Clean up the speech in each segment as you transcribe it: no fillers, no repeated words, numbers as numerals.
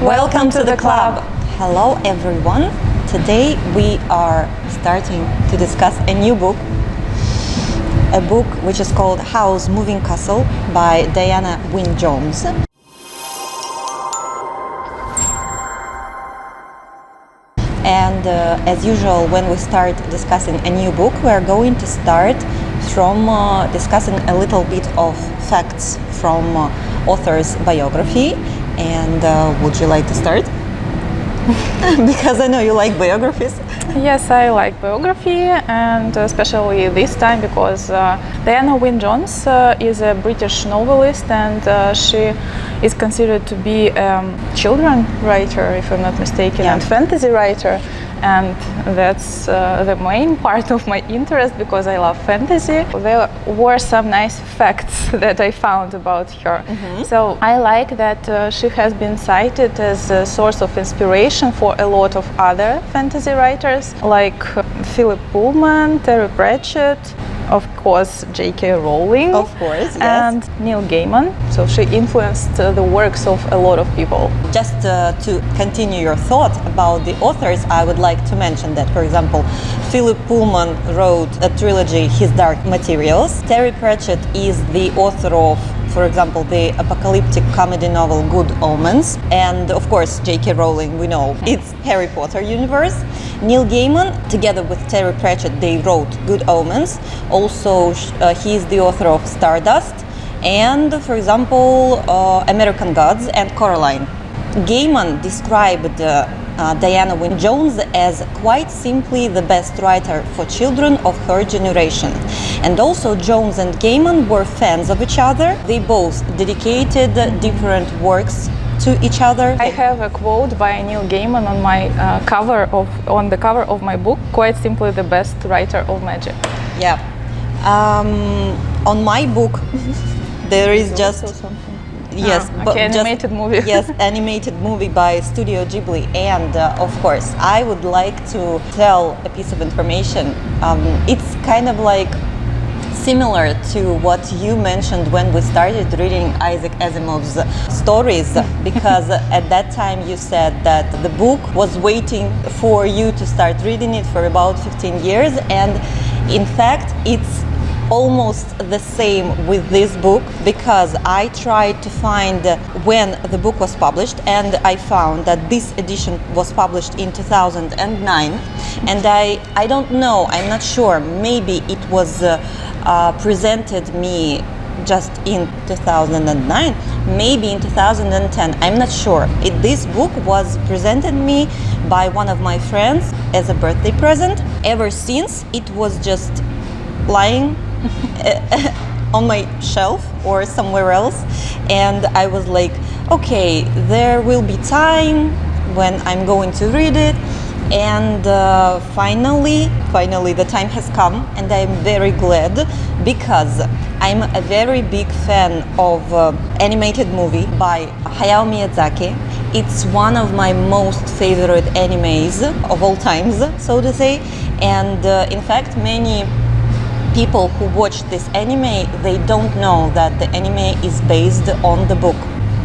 Welcome to the club. Hello everyone. Today we are starting to discuss a new book. A book which is called Howl's Moving Castle by Diana Wynne Jones. And as usual, when we start discussing a new book, we are going to start from discussing a little bit of facts from author's biography. And would you like to start? Because I know you like biographies. Yes, I like biography, and especially this time because Diana Wynne Jones is a British novelist, and she is considered to be a children writer, if I'm not mistaken, and fantasy writer. And that's the main part of my interest because I love fantasy. There were some nice facts that I found about her. So I like that she has been cited as a source of inspiration for a lot of other fantasy writers like Philip Pullman, Terry Pratchett, of course J.K. Rowling, Of course, yes. and Neil Gaiman. So she influenced the works of a lot of people. Just to continue your thought about the authors, I would like to mention that, for example, Philip Pullman wrote a trilogy, His Dark Materials. Terry Pratchett is the author of, for example, the apocalyptic comedy novel Good Omens. And of course, J.K. Rowling, we know, it's Harry Potter universe. Neil Gaiman, together with Terry Pratchett, they wrote Good Omens. Also, he is the author of Stardust and, for example, American Gods and Coraline. Gaiman described Diana Wynne Jones as quite simply the best writer for children of her generation. And also Jones and Gaiman were fans of each other. They both dedicated different works to each other. I have a quote by Neil Gaiman on my on the cover of my book. Quite simply, the best writer of magic. Yeah. On my book, there is just yes, but animated movie. Yes, animated movie by Studio Ghibli, and of course, I would like to tell a piece of information. It's kind of like similar to what you mentioned when we started reading Isaac Asimov's stories, because at that time you said that the book was waiting for you to start reading it for about 15 years, and in fact it's almost the same with this book, because I tried to find when the book was published, and I found that this edition was published in 2009, and I don't know, I'm not sure, maybe it was presented me just in 2009, maybe in 2010, I'm not sure. This book was presented me by one of my friends as a birthday present. Ever since, it was just lying on my shelf or somewhere else, and I was like, okay, there will be time when I'm going to read it, and finally the time has come, and I'm very glad, because I'm a very big fan of animated movie by Hayao Miyazaki. It's one of my most favorite animes of all times, so to say, and in fact many people who watch this anime, they don't know that the anime is based on the book.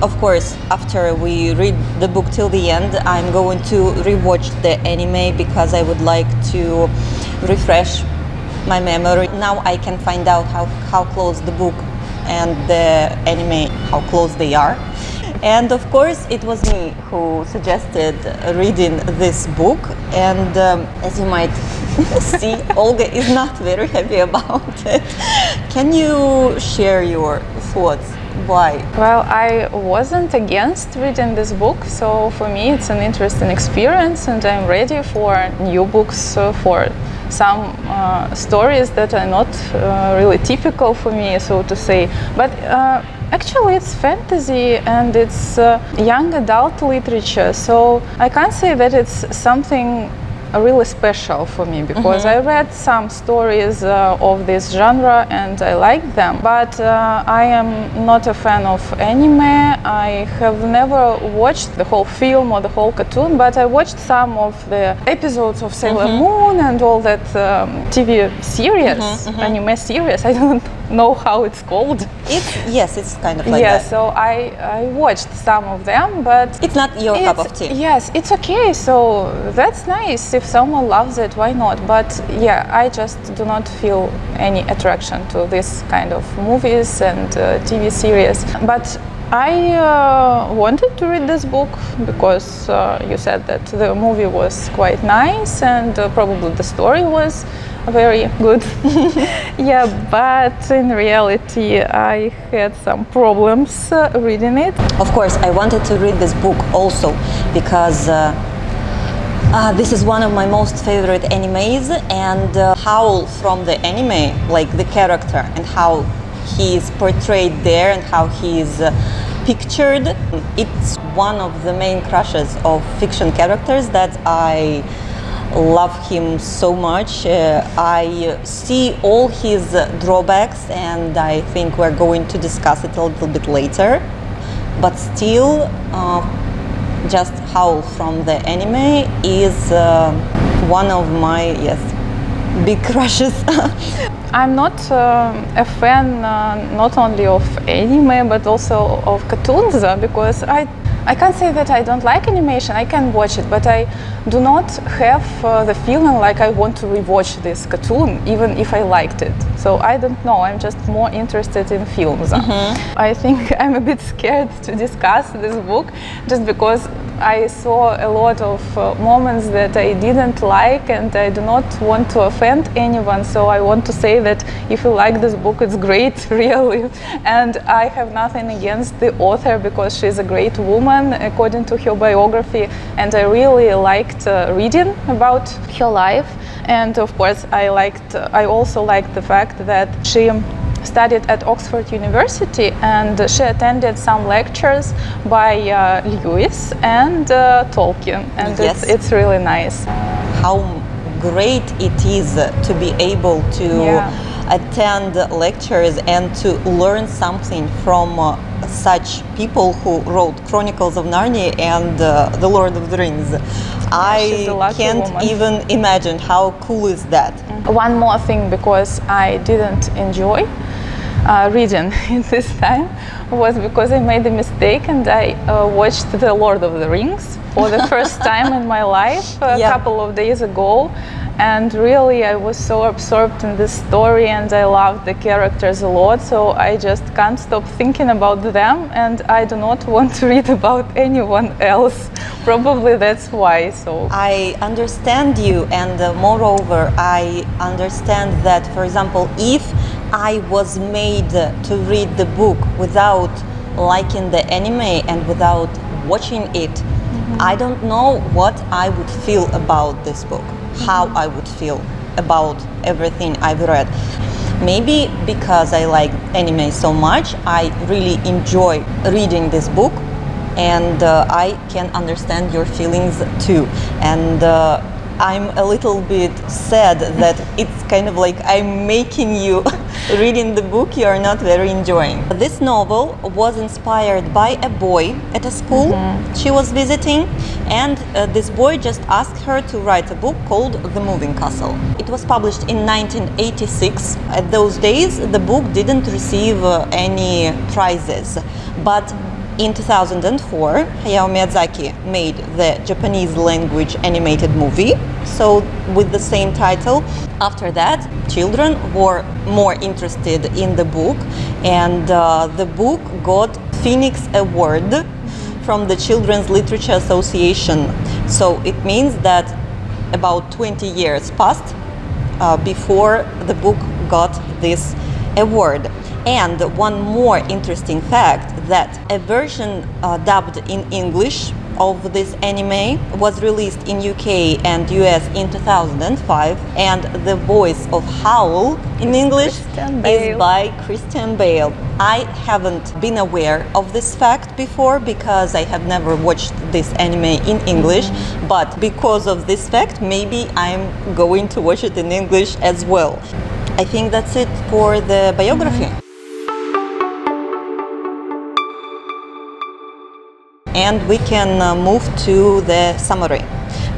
Of course, after we read the book till the end, I'm going to rewatch the anime because I would like to refresh my memory. Now I can find out how close the book and the anime, how close they are. And of course, it was me who suggested reading this book, and as you might see, Olga is not very happy about it. Can you share your thoughts? Why? Well, I wasn't against reading this book, so for me it's an interesting experience, and I'm ready for new books, for some stories that are not really typical for me, so to say. But actually it's fantasy and it's young adult literature, so I can't say that it's something really special for me, because I read some stories of this genre and I like them, but I am not a fan of anime. I have never watched the whole film or the whole cartoon, but I watched some of the episodes of Sailor Moon and all that TV series, anime series. I don't know how it's called. Yes, it's kind of like Yeah, that. so I watched some of them, but It's not your cup of tea. yes, it's okay. So that's nice. If someone loves it, why not? But yeah, I just do not feel any attraction to this kind of movies and TV series. But I wanted to read this book because you said that the movie was quite nice and probably the story was very good. Yeah, but in reality I had some problems reading it. Of course, I wanted to read this book also because this is one of my most favorite animes, and Howl from the anime, like the character and how he is portrayed there and how he is pictured, it's one of the main crushes of fiction characters that I love him so much. I see all his drawbacks, and I think we're going to discuss it a little bit later. But still, just Howl from the anime is one of my big crushes. I'm not a fan not only of anime but also of cartoons because I can't say that I don't like animation. I can watch it, but I do not have the feeling like I want to rewatch this cartoon even if I liked it. So I don't know, I'm just more interested in films. I think I'm a bit scared to discuss this book just because I saw a lot of moments that I didn't like, and I do not want to offend anyone, so I want to say that if you like this book, it's great, really. And I have nothing against the author because she's a great woman according to her biography, and I really liked reading about her life. And of course I also liked the fact that she studied at Oxford University, and she attended some lectures by Lewis and Tolkien, and Yes. it's really nice. How great it is to be able to attend lectures and to learn something from such people who wrote Chronicles of Narnia and The Lord of the Rings. She's a I lucky can't woman. even imagine how cool is that. One more thing, because I didn't enjoy reading in this time, was because I made a mistake and I watched The Lord of the Rings for the first time in my life a couple of days ago. And really I was so absorbed in this story and I loved the characters a lot, so I just can't stop thinking about them, and I do not want to read about anyone else. Probably that's why. So I understand you, and moreover I understand that, for example, if I was made to read the book without liking the anime and without watching it, I don't know what I would feel about this book, how I would feel about everything I've read. Maybe because I like anime so much, I really enjoy reading this book, and I can understand your feelings too. And I'm a little bit sad that it's kind of like I'm making you reading the book you are not very enjoying. This novel was inspired by a boy at a school she was visiting, and this boy just asked her to write a book called The Moving Castle. It was published in 1986. At those days, the book didn't receive any prizes, but in 2004, Hayao Miyazaki made the Japanese language animated movie, so with the same title. After that, children were more interested in the book, and the book got Phoenix Award from the Children's Literature Association. So it means that about 20 years passed before the book got this award. And one more interesting fact, that a version dubbed in English of this anime was released in UK and US in 2005, and the voice of Howl in English is by Christian Bale. I haven't been aware of this fact before because I have never watched this anime in English, but because of this fact, maybe I'm going to watch it in English as well. I think that's it for the biography. And we can move to the summary.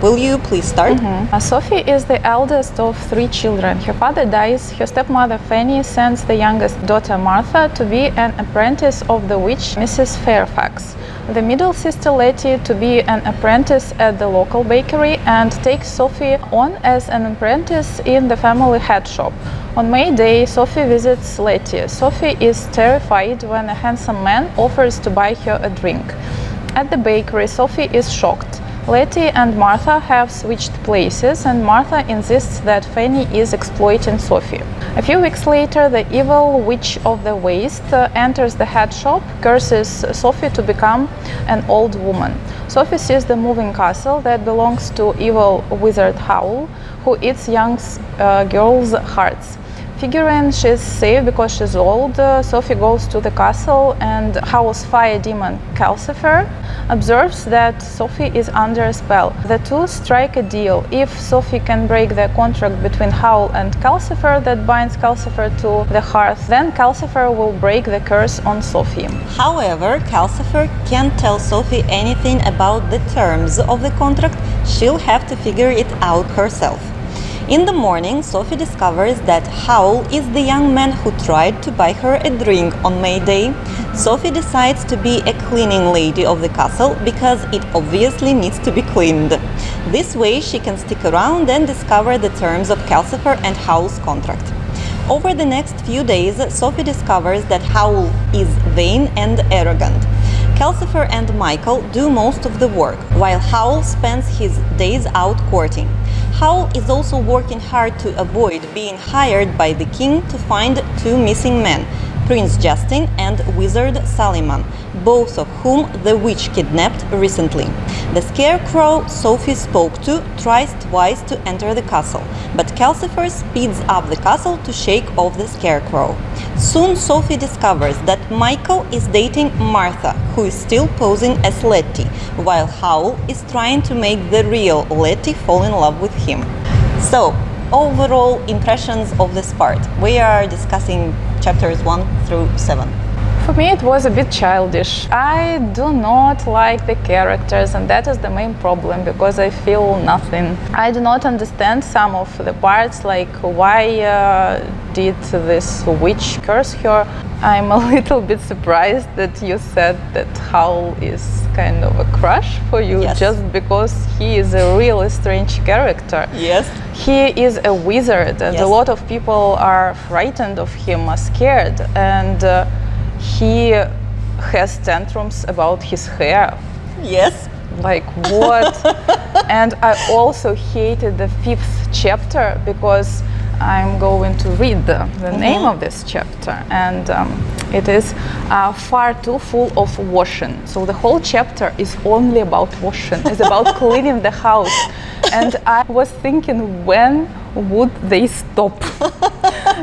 Will you please start? Sophie is the eldest of 3 children. Her father dies. Her stepmother Fanny sends the youngest daughter Martha to be an apprentice of the witch Mrs. Fairfax. The middle sister Letty to be an apprentice at the local bakery, and takes Sophie on as an apprentice in the family hat shop. On May Day, Sophie visits Letty. Sophie is terrified when a handsome man offers to buy her a drink. At the bakery, Sophie is shocked. Letty and Martha have switched places, and Martha insists that Fanny is exploiting Sophie. A few weeks later, the evil witch of the Waste enters the hat shop, curses Sophie to become an old woman. Sophie sees the moving castle that belongs to evil wizard Howl, who eats young girls' hearts. Figuring she's safe because she's old, Sophie goes to the castle, and Howl's fire demon Calcifer observes that Sophie is under a spell. The two strike a deal. If Sophie can break the contract between Howl and Calcifer that binds Calcifer to the hearth, then Calcifer will break the curse on Sophie. However, Calcifer can't tell Sophie anything about the terms of the contract. She'll have to figure it out herself. In the morning, Sophie discovers that Howl is the young man who tried to buy her a drink on May Day. Sophie decides to be a cleaning lady of the castle because it obviously needs to be cleaned. This way she can stick around and discover the terms of Calcifer and Howl's contract. Over the next few days, Sophie discovers that Howl is vain and arrogant. Calcifer and Michael do most of the work, while Howl spends his days out courting. Howl is also working hard to avoid being hired by the king to find 2 missing men, Prince Justin and Wizard Suleiman, both of whom the witch kidnapped recently. The scarecrow Sophie spoke to tries twice to enter the castle, but Calcifer speeds up the castle to shake off the scarecrow. Soon Sophie discovers that Michael is dating Martha, who is still posing as Letty, while Howl is trying to make the real Letty fall in love with him. So, overall impressions of this part. We are discussing chapters 1 through 7. For me, it was a bit childish. I do not like the characters, and that is the main problem, because I feel nothing. I do not understand some of the parts, like why did this witch curse her. I'm a little bit surprised that you said that Howl is kind of a crush for you, Yes. just because he is a really strange character. Yes. He is a wizard, and Yes. a lot of people are frightened of him, are scared, and he has tantrums about his hair. Yes. Like, what? And I also hated the 5th chapter because I'm going to read the name of this chapter, and it is far too full of washing. So the whole chapter is only about washing, it's about cleaning the house. And I was thinking, when would they stop?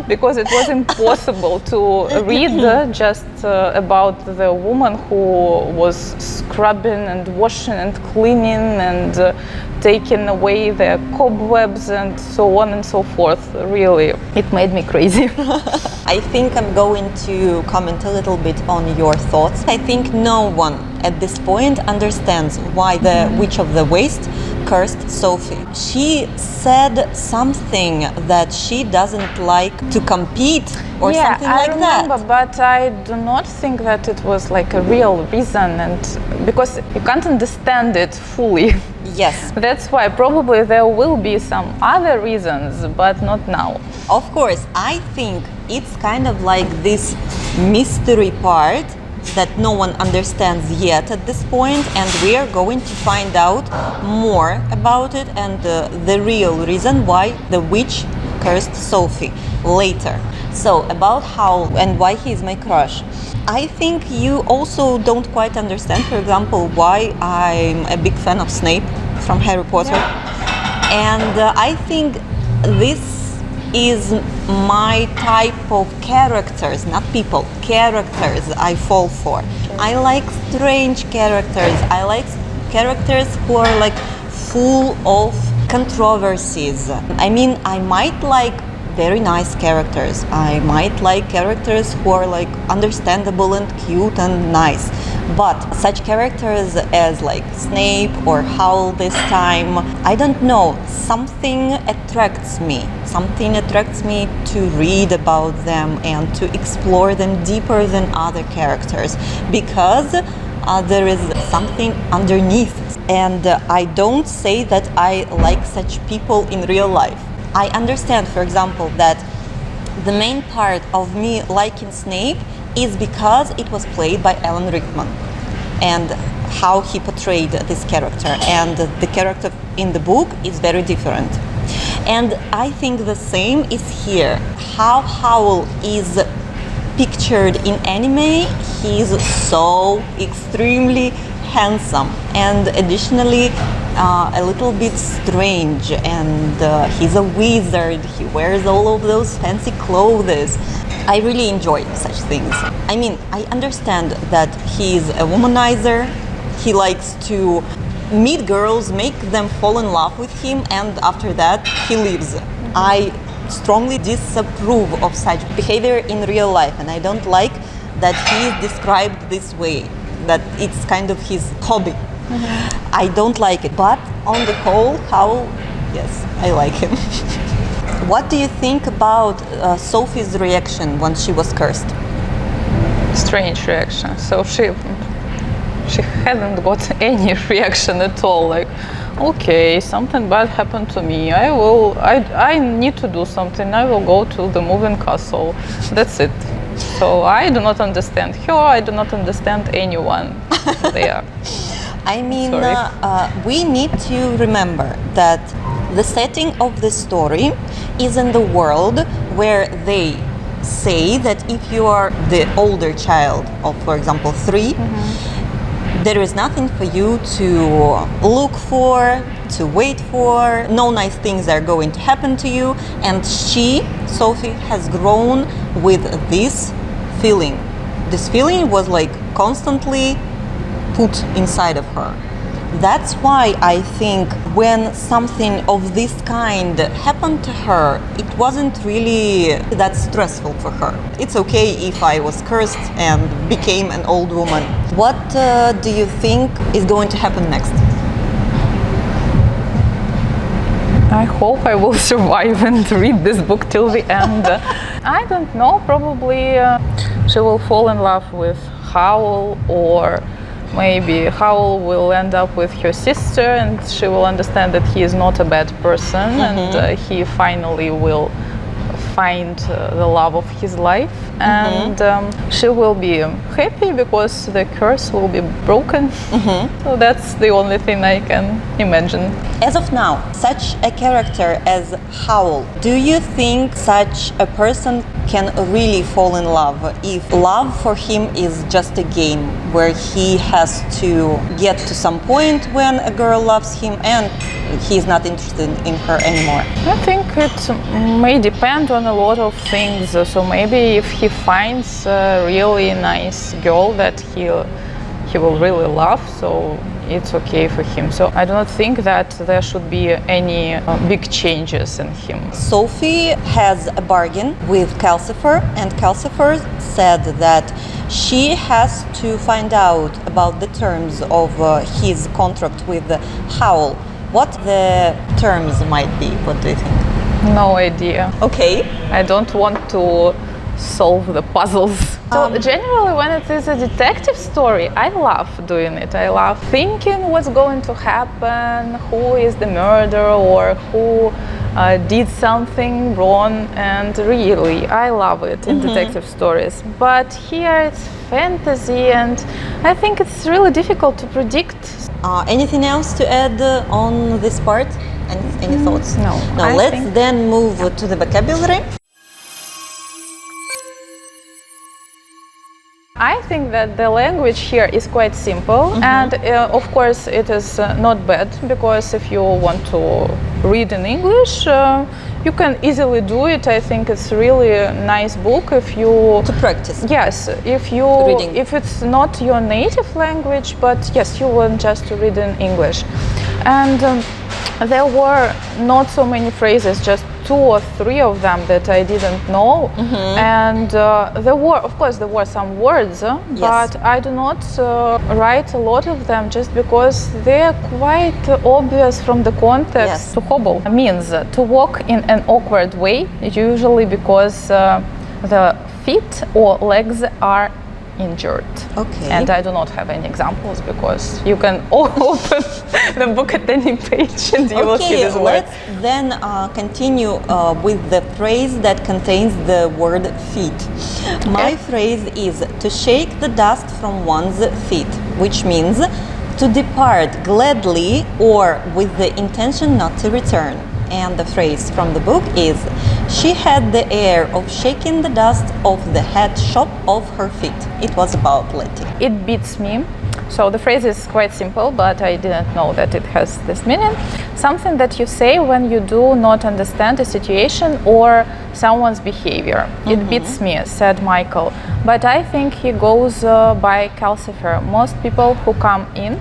Because it was impossible to read just about the woman who was scrubbing and washing and cleaning and taking away the cobwebs and so on and so forth. Really, it made me crazy. I think I'm going to comment a little bit on your thoughts. I think no one at this point understands why the Witch of the Waste cursed Sophie. She said something that she doesn't like to compete or something like that. I remember, but I do not think that it was like a real reason, and because you can't understand it fully. Yes. That's why probably there will be some other reasons, but not now. Of course, I think it's kind of like this mystery part that no one understands yet at this point, and we are going to find out more about it and the real reason why the witch cursed Sophie later. So, about Howl and why he is my crush. I think you also don't quite understand, for example, why I'm a big fan of Snape from Harry Potter. And I think this is my type of characters, not people, characters I fall for. I like strange characters. I like characters who are like full of controversies. I mean, I might like very nice characters. I might like characters who are like understandable and cute and nice. But such characters as like Snape or Howl this time, I don't know, something attracts me. Something attracts me to read about them and to explore them deeper than other characters, because there is something underneath. And I don't say that I like such people in real life. I understand, for example, that the main part of me liking Snape is because it was played by Alan Rickman and how he portrayed this character. And the character in the book is very different. And I think the same is here. How Howl is pictured in anime, he's so extremely handsome and additionally a little bit strange, and he's a wizard, he wears all of those fancy clothes. I really enjoy such things. I mean, I understand that he's a womanizer, he likes to meet girls, make them fall in love with him, and after that he leaves. I strongly disapprove of such behavior in real life, and I don't like that he is described this way, that it's kind of his hobby. I don't like it, but on the whole, Howl, yes, I like him. What do you think about Sophie's reaction when she was cursed? Strange reaction. So she hadn't got any reaction at all. Like, okay, something bad happened to me. I need to do something. I will go to the moving castle. That's it. So I do not understand her. I do not understand anyone there. I mean, we need to remember that the setting of the story is in the world where they say that if you are the older child of, for example, 3, there is nothing for you to look for, to wait for, no nice things are going to happen to you, and Sophie, has grown with this feeling. This feeling was like constantly put inside of her. That's why I think when something of this kind happened to her, it wasn't really that stressful for her. It's okay if I was cursed and became an old woman. What do you think is going to happen next? I hope I will survive and read this book till the end. I don't know, probably she will fall in love with Howl, or maybe Howl will end up with her sister and she will understand that he is not a bad person, and he finally will find the love of his life, and she will be happy because the curse will be broken. So that's the only thing I can imagine. As of now, such a character as Howl, do you think such a person can really fall in love if love for him is just a game where he has to get to some point when a girl loves him and he's not interested in her anymore? I think it may depend on a lot of things. So maybe if he finds a really nice girl that he will really love, so it's okay for him. So I do not think that there should be any big changes in him. Sophie has a bargain with Calcifer, and Calcifer said that she has to find out about the terms of his contract with Howl. What the terms might be? What do you think? No idea. Okay. I don't want to solve the puzzles. So generally when it is a detective story, I love doing it. I love thinking what's going to happen, who is the murderer or who did something wrong, and really I love it in detective stories. But here it's fantasy and I think it's really difficult to predict. Anything else to add on this part? Any thoughts? No. Now let's then move to the vocabulary. I think that the language here is quite simple, and of course it is not bad, because if you want to read in English, you can easily do it. I think it's really a nice book if you to practice. Yes, if it's not your native language, but yes, you want just to read in English. And there were not so many phrases just 2 or 3 of them that I didn't know, and there were some words, but I do not write a lot of them just because they are quite obvious from the context. To hobble means to walk in an awkward way, usually because the feet or legs are injured. Okay. And I do not have any examples because you can open the book at any page and you will see this word. Let's then continue with the phrase that contains the word feet. My phrase is to shake the dust from one's feet, which means to depart gladly or with the intention not to return. And the phrase from the book is, she had the air of shaking the dust off the head shop of her feet. It was about Letty. It beats me. So the phrase is quite simple, but I didn't know that it has this meaning. Something that you say when you do not understand a situation or someone's behavior. It beats me, said Michael. But I think he goes by Calcifer. Most people who come in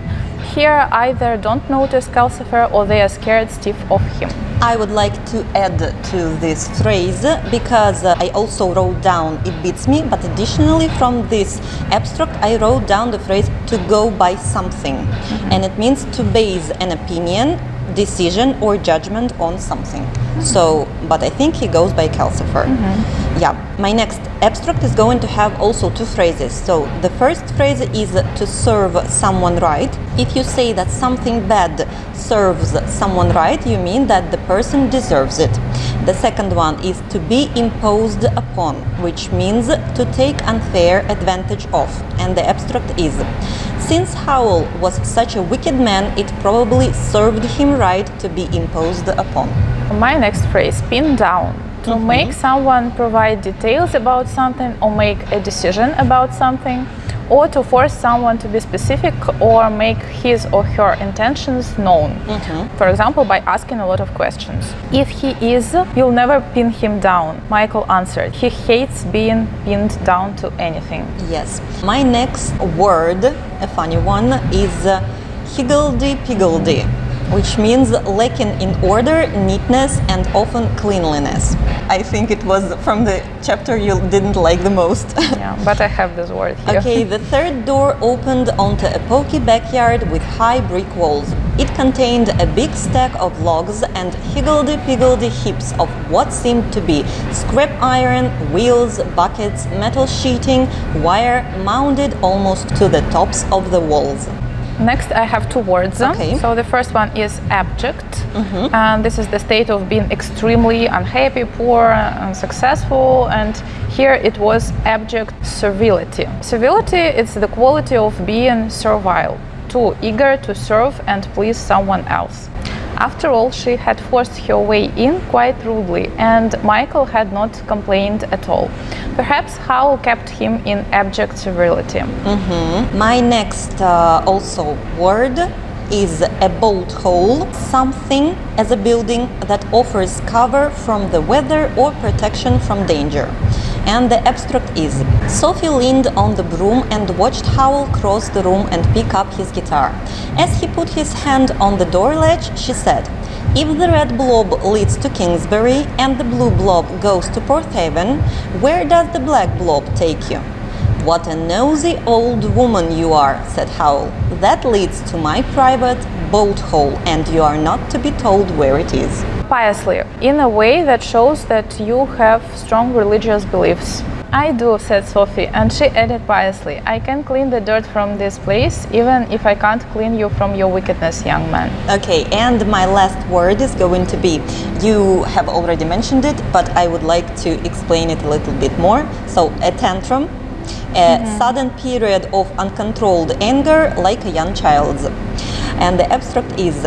here either don't notice Calcifer or they are scared stiff of him. I would like to add to this phrase because I also wrote down it beats me, but additionally from this abstract I wrote down the phrase to go by something, and it means to base an opinion, decision or judgment on something. So, but I think he goes by Calcifer. Yeah, my next abstract is going to have also 2 phrases. So the first phrase is to serve someone right. If you say that something bad serves someone right, you mean that the person deserves it. The second one is to be imposed upon, which means to take unfair advantage of. And the abstract is, since Howl was such a wicked man, it probably served him right to be imposed upon. My next phrase, pin down. To make someone provide details about something or make a decision about something, or to force someone to be specific or make his or her intentions known. For example, by asking a lot of questions. If he is, you'll never pin him down. Michael answered. He hates being pinned down to anything. Yes. My next word, a funny one, is higgledy-piggledy, which means lacking in order, neatness, and often cleanliness. I think it was from the chapter you didn't like the most. Yeah, but I have this word here. Okay, the third door opened onto a poky backyard with high brick walls. It contained a big stack of logs and higgledy-piggledy heaps of what seemed to be scrap iron, wheels, buckets, metal sheeting, wire mounted almost to the tops of the walls. Next, I have 2 words. Okay. So the first one is abject, and this is the state of being extremely unhappy, poor, unsuccessful, and here it was abject servility. Servility is the quality of being servile, too eager to serve and please someone else. After all, she had forced her way in quite rudely, and Michael had not complained at all. Perhaps Howl kept him in abject servility. My next also word is a bolt hole, something as a building that offers cover from the weather or protection from danger. And the abstract is, Sophie leaned on the broom and watched Howl cross the room and pick up his guitar. As he put his hand on the door ledge, she said, if the red blob leads to Kingsbury and the blue blob goes to Porthaven, where does the black blob take you? What a nosy old woman you are, said Howl. That leads to my private bolt hole, and you are not to be told where it is. Piously, in a way that shows that you have strong religious beliefs. I do, said Sophie, and she added piously, I can clean the dirt from this place, even if I can't clean you from your wickedness, young man. Okay, and my last word is going to be, you have already mentioned it, but I would like to explain it a little bit more. So, a tantrum, a sudden period of uncontrolled anger like a young child's. And the abstract is,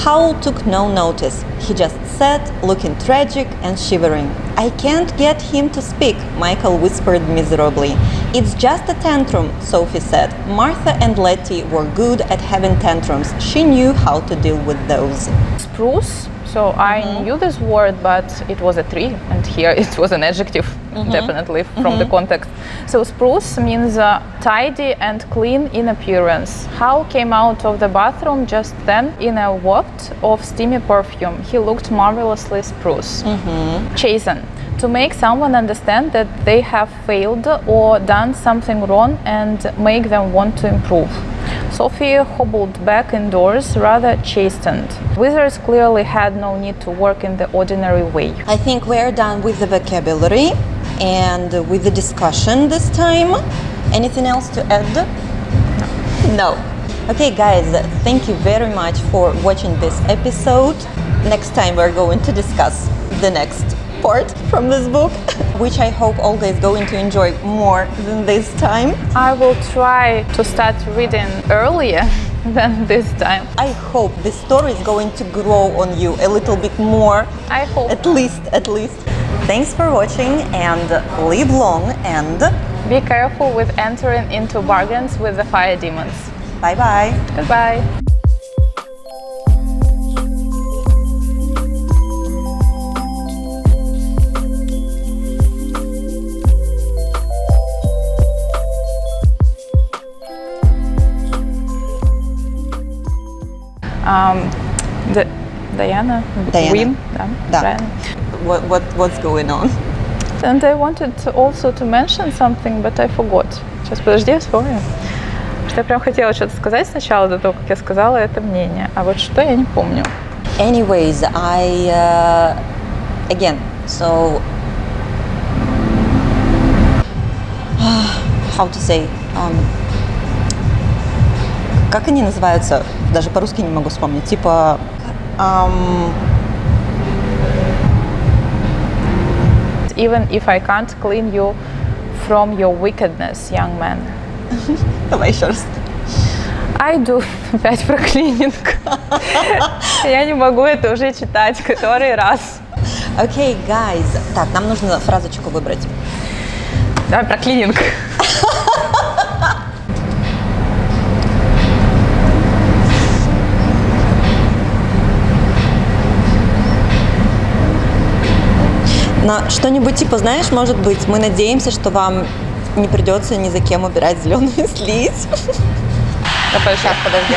Howl took no notice. He just sat, looking tragic and shivering. I can't get him to speak, Michael whispered miserably. It's just a tantrum, Sophie said. Martha and Letty were good at having tantrums. She knew how to deal with those. Spruce, So I knew this word, but it was a tree, and here it was an adjective, definitely from the context. So spruce means tidy and clean in appearance. Howl came out of the bathroom just then in a waft of steamy perfume. He looked marvelously spruce. Chasten, to make someone understand that they have failed or done something wrong and make them want to improve. Sophie hobbled back indoors, rather chastened. Withers clearly had no need to work in the ordinary way. I think we're done with the vocabulary and with the discussion this time. Anything else to add? No. Okay, guys, thank you very much for watching this episode. Next time we're going to discuss the next part from this book, which I hope Olga is going to enjoy more than this time. I will try to start reading earlier than this time. I hope the story is going to grow on you a little bit more. I hope. At least. Thanks for watching and live long and Be careful with entering into bargains with the fire demons. bye-bye. Goodbye. Diana Wynne. Да. What's going on? And I wanted also to mention something, but I forgot. Сейчас, подожди, я вспомню. Что я прям хотела что-то сказать сначала, до того, как я сказала это мнение. А вот что я не помню. Anyways, again, so how to say, как они называются? Даже по-русски не могу вспомнить. Типа, Even if I can't clean you from your wickedness, young man. давай еще раз. I do. Опять про клининг. Я не могу это уже читать который раз. Okay, guys. Так, нам нужно фразочку выбрать. Давай про клининг. Но что-нибудь типа, знаешь, может быть, мы надеемся, что вам не придется ни за кем убирать зеленую слизь. Сейчас, подожди.